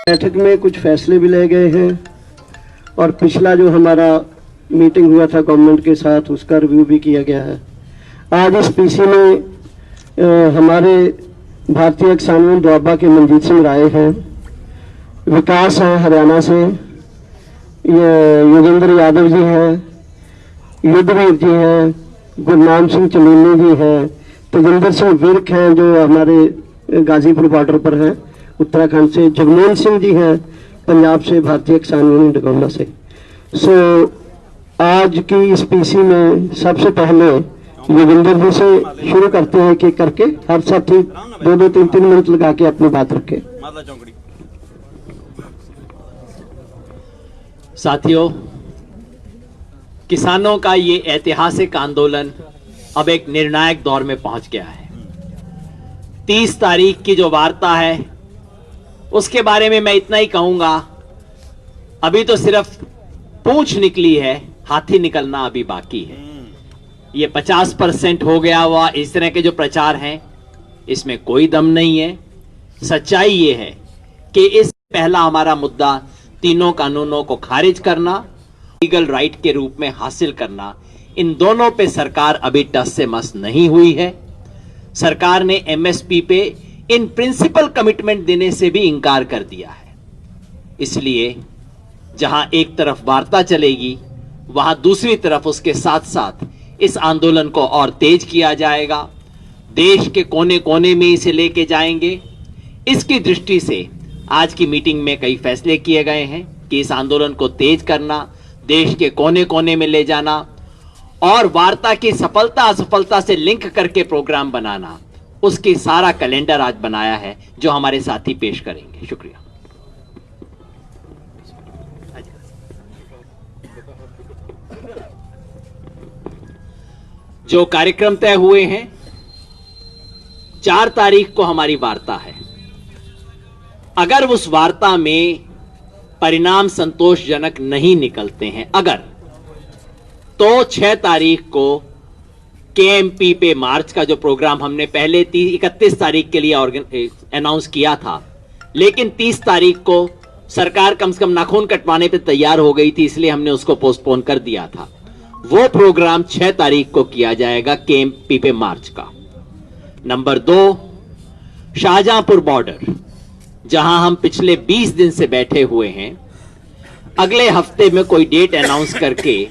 बैठक में कुछ फैसले भी ले गए हैं और पिछला जो हमारा मीटिंग हुआ था गवर्नमेंट के साथ उसका रिव्यू भी किया गया है। आज इस पीसी में हमारे भारतीय किसान दोआबा के मनजीत सिंह राय हैं, विकास है हरियाणा से, योगेंद्र यादव जी हैं, युद्धवीर जी हैं, गुरनाम सिंह चमीनी जी हैं, तेजिंदर सिंह विर्क हैं जो हमारे गाजीपुर बॉर्डर पर हैं उत्तराखंड से, जगमोहन सिंह जी हैं पंजाब से, भारतीय किसान यूनियन डगौला से। आज की इस पीसी में सबसे पहले योगेंद्र जी से शुरू करते हैं कि करके हर साथी 2-2, 3-3 मिनट लगा के अपनी बात रखे। साथियों, किसानों का ये ऐतिहासिक आंदोलन अब एक निर्णायक दौर में पहुंच गया है। 30 तारीख की जो वार्ता है उसके बारे में मैं इतना ही कहूंगा, अभी तो सिर्फ पूंछ निकली है, हाथी निकलना अभी बाकी है। ये 50% हो गया हुआ इस तरह के जो प्रचार हैं इसमें कोई दम नहीं है। सच्चाई ये है कि इस पहला हमारा मुद्दा तीनों कानूनों को खारिज करना, लीगल राइट के रूप में हासिल करना, इन दोनों पे सरकार अभी टस से मस नहीं हुई है। सरकार ने एमएसपी पे इन प्रिंसिपल कमिटमेंट देने से भी इंकार कर दिया है। इसलिए जहां एक तरफ वार्ता चलेगी वहां दूसरी तरफ उसके साथ साथ इस आंदोलन को और तेज किया जाएगा। देश के कोने कोने में इसे लेके जाएंगे। इसकी दृष्टि से आज की मीटिंग में कई फैसले किए गए हैं कि इस आंदोलन को तेज करना, देश के कोने कोने में ले जाना और वार्ता की सफलता असफलता से लिंक करके प्रोग्राम बनाना, उसकी सारा कैलेंडर आज बनाया है जो हमारे साथी पेश करेंगे। शुक्रिया। जो कार्यक्रम तय हुए हैं, 4 तारीख को हमारी वार्ता है। अगर उस वार्ता में परिणाम संतोषजनक नहीं निकलते हैं तो 6 तारीख को केएमपी पे मार्च का जो प्रोग्राम हमने पहले 31 तारीख के लिए अनाउंस किया था, लेकिन 30 तारीख को सरकार कम से कम नाखून कटवाने पे तैयार हो गई थी, इसलिए हमने उसको पोस्टपोन कर दिया था। वो प्रोग्राम 6 तारीख को किया जाएगा केएमपी पे मार्च का। नंबर 2, शाहजहांपुर बॉर्डर, जहां हम पिछले 20 दिन से बैठे हुए हैं, अगले हफ्ते में कोई डेट अनाउंस करके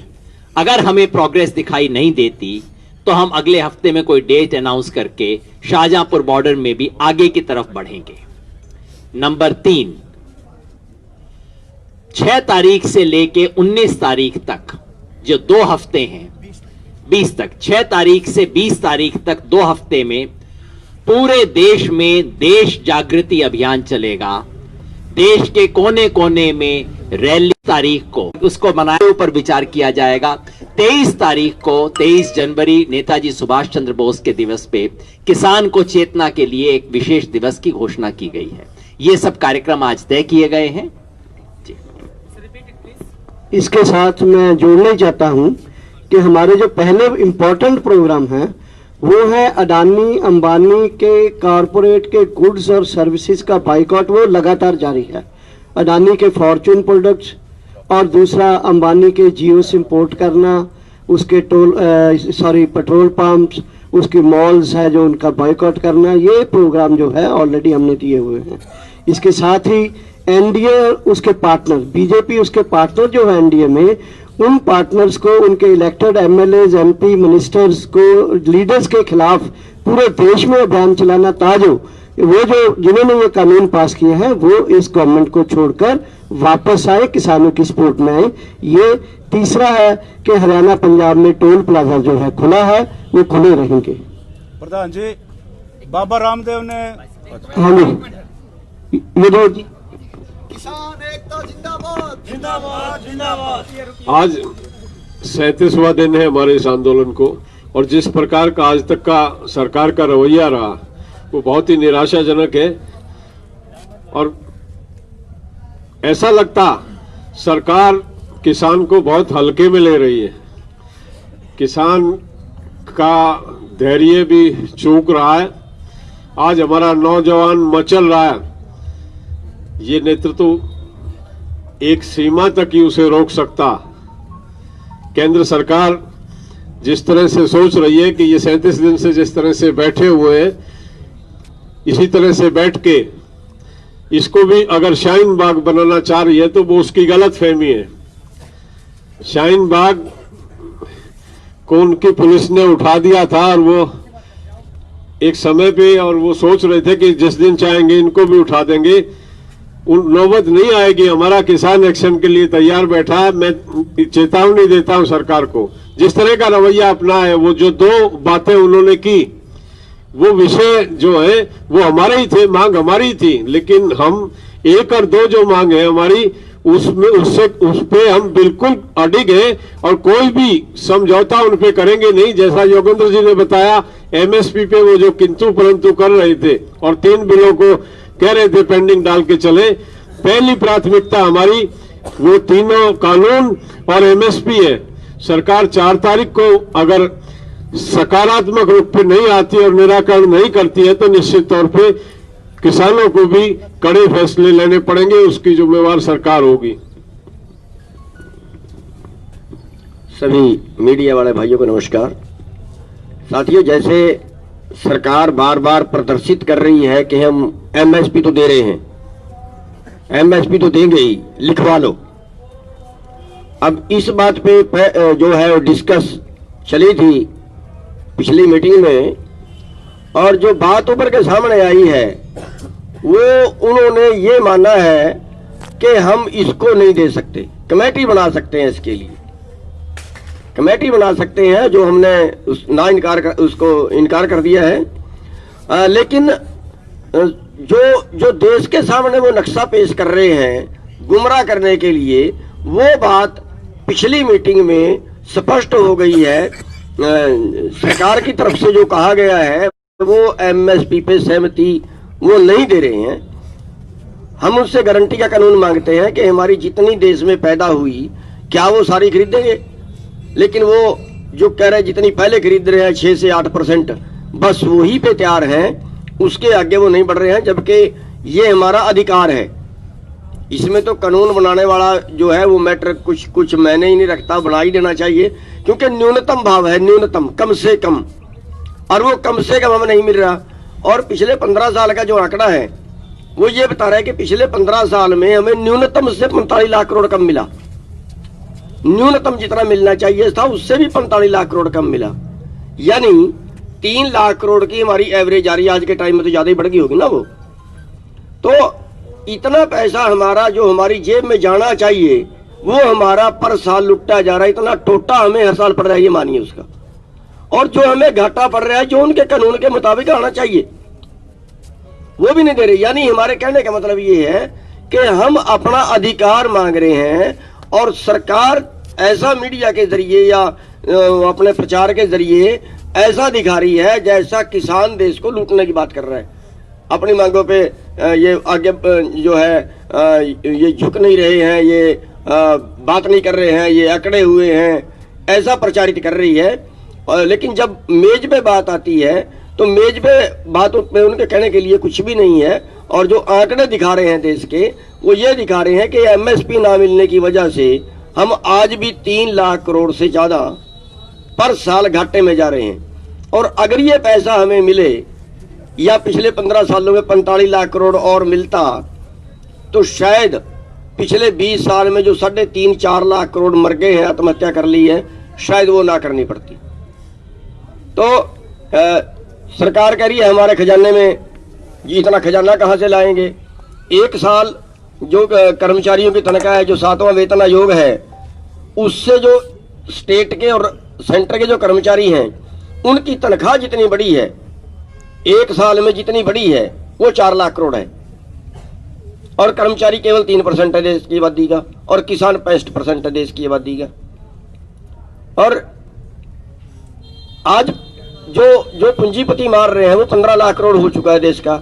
अगर हमें प्रोग्रेस दिखाई नहीं देती तो हम अगले हफ्ते में कोई डेट अनाउंस करके शाहजहांपुर बॉर्डर में भी आगे की तरफ बढ़ेंगे। नंबर 3, 6 तारीख से लेके 19 तारीख तक जो 2 हफ्ते हैं, 20 तक, 6 तारीख से 20 तारीख तक 2 हफ्ते में पूरे देश में देश जागृति अभियान चलेगा। देश के कोने कोने में रैली तारीख को उसको मनाने पर विचार किया जाएगा। 23 तारीख को 23 जनवरी नेताजी सुभाष चंद्र बोस के दिवस पे किसान को चेतना के लिए एक विशेष दिवस की घोषणा की गई है। ये सब कार्यक्रम आज तय किए गए हैं। इसके साथ मैं जोड़ना चाहता हूं कि हमारे जो पहले इंपॉर्टेंट प्रोग्राम है वो है अडानी अंबानी के कॉरपोरेट के गुड्स और सर्विसेज का बाइकआउट, वो लगातार जारी है। अडानी के फॉर्चून प्रोडक्ट्स और दूसरा अंबानी के जियो सिम इंपोर्ट करना, उसके पेट्रोल पंप्स, उसकी मॉल्स है जो उनका बाइकआउट करना, ये प्रोग्राम जो है ऑलरेडी हमने दिए हुए हैं। इसके साथ ही एनडीए उसके पार्टनर, बीजेपी उसके पार्टनर जो है एनडीए में, उन पार्टनर्स को, उनके इलेक्टेड एमएलए, एमपी, मिनिस्टर्स को, लीडर्स के खिलाफ पूरे देश में अभियान चलाना, ताजो वो जो जिन्होंने ये कानून पास किए हैं वो इस गवर्नमेंट को छोड़कर वापस आए, किसानों की सपोर्ट में आए। ये तीसरा है कि हरियाणा पंजाब में टोल प्लाजा जो है खुला है, वो खुले रहेंगे। प्रधान जी, बाबा रामदेव ने, हाँ जी, ये जो किसान एकता जिंदाबाद जिंदाबाद जिंदाबाद। आज 37वां दिन है हमारे इस आंदोलन को, और जिस प्रकार का आज तक का सरकार का रवैया रहा वो बहुत ही निराशाजनक है। और ऐसा लगता सरकार किसान को बहुत हल्के में ले रही है। किसान का धैर्य भी चूक रहा है। आज हमारा नौजवान मचल रहा है। ये नेतृत्व एक सीमा तक ही उसे रोक सकता। केंद्र सरकार जिस तरह से सोच रही है कि ये 37 दिन से जिस तरह से बैठे हुए हैं, इसी तरह से बैठ के इसको भी अगर शाहीन बाग बनाना चाह रही है तो वो उसकी गलत फहमी है। शाहीन बाग को उनकी पुलिस ने उठा दिया था और वो एक समय पे, और वो सोच रहे थे कि जिस दिन चाहेंगे इनको भी उठा देंगे। उन नौबत नहीं आएगी। हमारा किसान एक्शन के लिए तैयार बैठा है। मैं चेतावनी देता हूं सरकार को, जिस तरह का रवैया अपना है, वो जो 2 बातें उन्होंने की, वो विषय जो है वो हमारे ही थे, मांग हमारी थी, लेकिन हम 1 और 2 जो मांग है हमारी, उसमें उस पे हम बिल्कुल अडिग हैं और कोई भी समझौता उन पे करेंगे नहीं। जैसा योगेंद्र जी ने बताया, एमएसपी पे वो जो किंतु परंतु कर रहे थे और 3 बिलों को कह रहे थे पेंडिंग डाल के चले, पहली प्राथमिकता हमारी वो तीनों कानून और एमएसपी है। सरकार 4 तारीख को अगर सकारात्मक रूप पे नहीं आती और निराकरण नहीं करती है तो निश्चित तौर पे किसानों को भी कड़े फैसले लेने पड़ेंगे। उसकी जिम्मेवार सरकार होगी। सभी मीडिया वाले भाइयों को नमस्कार। साथियों, जैसे सरकार बार बार प्रदर्शित कर रही है कि हम एमएसपी तो दे रहे हैं, एमएसपी तो देंगे ही, लिखवा लो। अब इस बात पे जो है वो डिस्कस चली थी पिछली मीटिंग में, और जो बात ऊपर के सामने आई है वो उन्होंने ये माना है कि हम इसको नहीं दे सकते, कमेटी बना सकते हैं, इसके लिए कमेटी बना सकते हैं, जो हमने उसको इनकार कर दिया है। लेकिन जो देश के सामने वो नक्शा पेश कर रहे हैं गुमराह करने के लिए, वो बात पिछली मीटिंग में स्पष्ट हो गई है। सरकार की तरफ से जो कहा गया है वो एमएसपी पे सहमति वो नहीं दे रहे हैं। हम उससे गारंटी का कानून मांगते हैं कि हमारी जितनी देश में पैदा हुई, क्या वो सारी खरीदेंगे? लेकिन वो जो कह रहे हैं जितनी पहले खरीद रहे हैं 6 से 8%, बस वही पे तैयार हैं, उसके आगे वो नहीं बढ़ रहे हैं, जबकि ये हमारा अधिकार है। इसमें तो कानून बनाने वाला जो है वो मैटर कुछ मैंने ही नहीं रखता, बना ही देना चाहिए, क्योंकि न्यूनतम भाव है, न्यूनतम, कम से कम, और वो कम से कम हमें नहीं मिल रहा। और पिछले 15 साल का जो आंकड़ा है वो ये बता रहा है कि पिछले 15 साल में हमें न्यूनतम से 45 लाख करोड़ कम मिला। न्यूनतम जितना मिलना चाहिए था उससे भी 45 लाख करोड़ कम मिला, यानी 3 लाख करोड़ की हमारी एवरेज आ रही है। आज के टाइम में तो ज्यादा ही बढ़ गई होगी ना वो। तो इतना पैसा हमारा जो हमारी जेब में जाना चाहिए वो हमारा पर साल लुटता जा रहा है। इतना टोटा हमें हर साल पड़ रहा है, ये मानिए उसका। और जो हमें घाटा पड़ रहा है जो उनके कानून के मुताबिक आना चाहिए वो भी नहीं दे रहे। यानी हमारे कहने का मतलब ये है कि हम अपना अधिकार मांग रहे हैं और सरकार ऐसा मीडिया के जरिए या अपने प्रचार के जरिए ऐसा दिखा रही है जैसा किसान देश को लूटने की बात कर रहा है। अपनी मांगों पे ये आगे जो है ये झुक नहीं रहे हैं, ये बात नहीं कर रहे हैं, ये अकड़े हुए हैं, ऐसा प्रचारित कर रही है। लेकिन जब मेज पे बात आती है तो मेज पे बात में उनके कहने के लिए कुछ भी नहीं है। और जो आंकड़े दिखा रहे हैं देश के, वो ये दिखा रहे हैं कि एमएसपी ना मिलने की वजह से हम आज भी 3 लाख करोड़ से ज्यादा पर साल घाटे में जा रहे हैं। और अगर ये पैसा हमें मिले या पिछले 15 सालों में 45 लाख करोड़ और मिलता तो शायद पिछले 20 साल में जो 3.5-4 लाख करोड़ मर गए हैं, आत्महत्या कर ली है, शायद वो ना करनी पड़ती। तो सरकार कह रही है हमारे खजाने में, ये इतना खजाना कहाँ से लाएंगे? 1 साल जो कर्मचारियों की तनख्वाह है, जो 7वां वेतन आयोग है, उससे जो स्टेट के और सेंटर के जो कर्मचारी हैं उनकी तनख्वाह जितनी बड़ी है, 1 साल में जितनी बड़ी है, वो 4 लाख करोड़ है। और कर्मचारी केवल 3% है देश की आबादी का, और किसान 65% है देश की आबादी का। और आज जो पूंजीपति मार रहे हैं वो 15 लाख करोड़ हो चुका है देश का।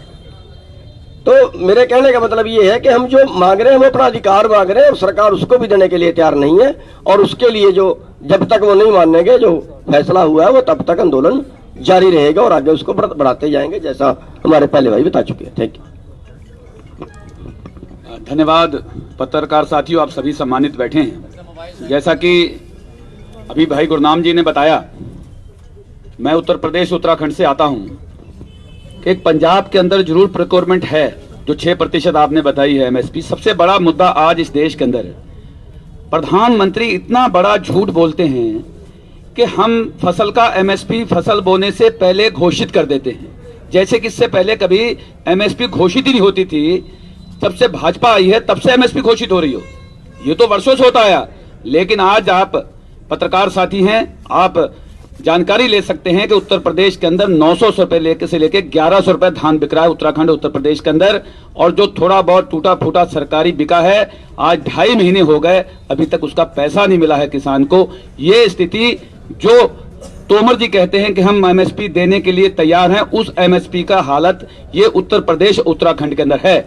तो मेरे कहने का मतलब ये है कि हम जो मांग रहे हैं वो अपना अधिकार मांग रहे हैं और सरकार उसको भी देने के लिए तैयार नहीं है। और उसके लिए जो जब तक वो नहीं मानेंगे, जो फैसला हुआ है, वो तब तक आंदोलन जारी रहेगा और आगे उसको बढ़ाते जाएंगे, जैसा हमारे पहले भाई बता चुके हैं। Thank you. धन्यवाद। पत्रकार साथियों, आप सभी सम्मानित बैठे हैं। जैसा कि अभी भाई गुरनाम जी ने बताया, मैं उत्तर प्रदेश उत्तराखंड से आता हूं कि एक पंजाब के अंदर जरूर प्रोक्योरमेंट है, जो 6% आपने बताई है एमएसपी। सबसे बड़ा मुद्दा आज इस देश के अंदर प्रधानमंत्री इतना बड़ा झूठ बोलते हैं कि हम फसल का एमएसपी फसल बोने से पहले घोषित कर देते हैं, जैसे कि इससे पहले कभी एमएसपी घोषित ही नहीं होती थी। तब से भाजपा आई है तब से एमएसपी घोषित हो रही हो, ये तो वर्षों से होता आया। लेकिन आज आप पत्रकार साथी हैं, आप जानकारी ले सकते हैं कि उत्तर प्रदेश के अंदर 900 रुपए से लेके 1100 रुपए धान बिक रहा है उत्तराखंड उत्तर प्रदेश के अंदर। और जो थोड़ा बहुत टूटा फूटा सरकारी बिका है, आज 2.5 महीने हो गए, अभी तक उसका पैसा नहीं मिला है किसान को। ये स्थिति जो तोमर जी कहते हैं कि हम एमएसपी देने के लिए तैयार हैं, उस एमएसपी का हालत ये उत्तर प्रदेश उत्तराखंड के अंदर है।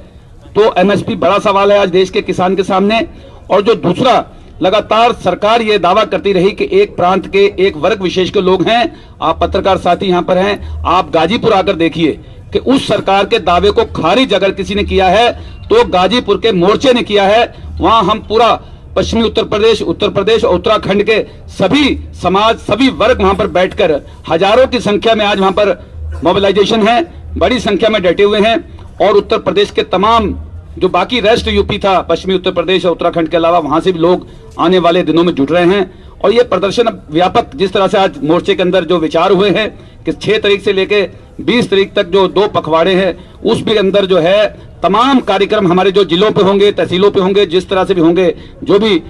तो एमएसपी बड़ा सवाल है आज देश के किसान के सामने। और जो दूसरा, लगातार सरकार ये दावा करती रही कि एक प्रांत के एक वर्ग विशेष के लोग हैं। आप पत्रकार साथी यहां पर हैं, आप गाजीपुर आकर देखिए कि उस सरकार के दावे को खारिज अगर किसी ने किया है तो गाजीपुर के मोर्चे ने किया है। वहां हम पूरा पश्चिमी उत्तर प्रदेश और उत्तराखंड के सभी समाज, सभी वर्ग वहां पर बैठकर हजारों की संख्या में आज वहां पर मोबिलाइजेशन है, बड़ी संख्या में डटे हुए हैं। और उत्तर प्रदेश के तमाम जो बाकी रेस्ट यूपी था, पश्चिमी उत्तर प्रदेश और उत्तराखंड के अलावा, वहां से भी लोग आने वाले दिनों में जुट रहे हैं। और ये प्रदर्शन व्यापक, जिस तरह से आज मोर्चे के अंदर जो विचार हुए हैं कि 6 तारीख से लेके 20 तारीख तक जो 2 पखवाड़े हैं, उसके अंदर जो है तमाम कार्यक्रम हमारे जो जिलों पे होंगे, तहसीलों पे होंगे, जिस तरह से भी होंगे, जो भी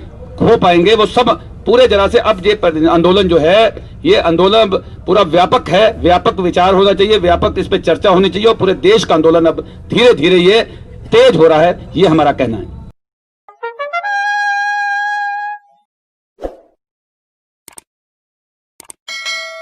हो पाएंगे वो सब पूरे तरह से। अब ये आंदोलन जो है, ये आंदोलन पूरा व्यापक है, व्यापक विचार होना चाहिए, व्यापक इस पे चर्चा होनी चाहिए और पूरे देश का आंदोलन अब धीरे धीरे ये तेज हो रहा है, ये हमारा कहना है।